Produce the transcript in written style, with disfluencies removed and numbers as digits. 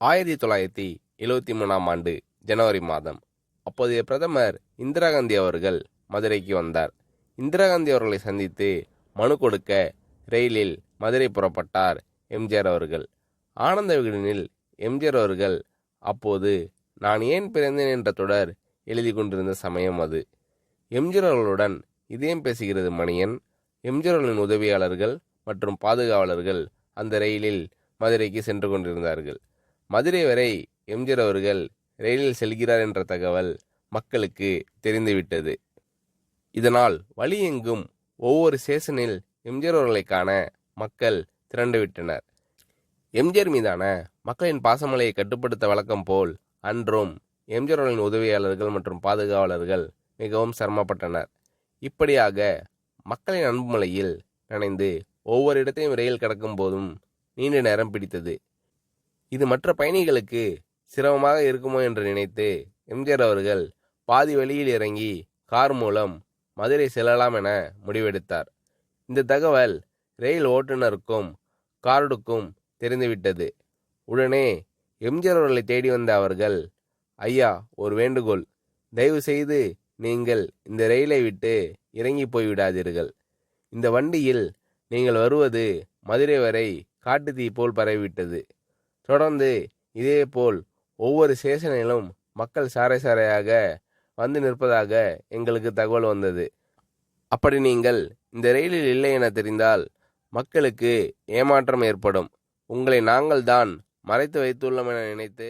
1973ஆம் ஆண்டு ஜனவரி மாதம் அப்போதைய பிரதமர் இந்திரா காந்தி அவர்கள் மதுரைக்கு வந்தார். இந்திரா காந்தி அவர்களை சந்தித்து மனு கொடுக்க ரயிலில் மதுரை புறப்பட்டார் எம்ஜிஆர் அவர்கள். ஆனந்த விகடனில் எம்ஜிஆர் அவர்கள் அப்போது நான் ஏன் பிறந்தேன் என்ற தொடர் எழுதி கொண்டிருந்த சமயம் அது. எம்ஜிஆர் அவர்களுடன் இதயம் பேசுகிறது மணியன், எம்ஜிஆர் அவர்களின் உதவியாளர்கள் மற்றும் பாதுகாவலர்கள் அந்த ரயிலில் மதுரைக்கு சென்று கொண்டிருந்தார்கள். மதுரை வரை எம்ஜிஆர் அவர்கள் ரயிலில் செல்கிறார் என்ற தகவல் மக்களுக்கு தெரிந்துவிட்டது. இதனால் வழி எங்கும் ஒவ்வொரு ஸ்டேஷனில் எம்ஜிஆர் அவர்களை காண மக்கள் திரண்டுவிட்டனர். எம்ஜிஆர் மீதான மக்களின் பாசமலையை கட்டுப்படுத்த வழக்கம் போல் அன்றும் எம்ஜிஆர் அவர்களின் உதவியாளர்கள் மற்றும் பாதுகாவலர்கள் மிகவும் சிரமப்பட்டனர். இப்படியாக மக்களின் அன்புமலையில் நனைந்து ஒவ்வொரு இடத்தையும் ரயில் கடக்கும் போதும் நீண்ட நேரம் பிடித்தது. இது மற்ற பயணிகளுக்கு சிரமமாக இருக்குமோ என்று நினைத்து எம்ஜிஆர் அவர்கள் பாதி வழியில் இறங்கி கார் மூலம் மதுரை செல்லலாம் என முடிவெடுத்தார். இந்த தகவல் ரயில் ஓட்டுநருக்கும் கார்டுக்கும் தெரிந்துவிட்டது. உடனே எம்ஜிஆர் அவர்களை தேடி வந்த அவர்கள், ஐயா, ஒரு வேண்டுகோள், தயவு செய்து நீங்கள் இந்த ரயிலை விட்டு இறங்கி போய்விடாதீர்கள். இந்த வண்டியில் நீங்கள் வருவது மதுரை வரை காட்டுத்தீ போல் பரவிவிட்டது. தொடர்ந்து இதேபோல் ஒவ்வொரு ஸ்டேஷனிலும் மக்கள் சாறை சாறையாக வந்து நிற்பதாக எங்களுக்கு தகவல் வந்தது. அப்படி நீங்கள் இந்த ரயிலில் இல்லை என தெரிந்தால் மக்களுக்கு ஏமாற்றம் ஏற்படும். உங்களை நாங்கள் தான் மறைத்து வைத்துள்ளோம் என நினைத்து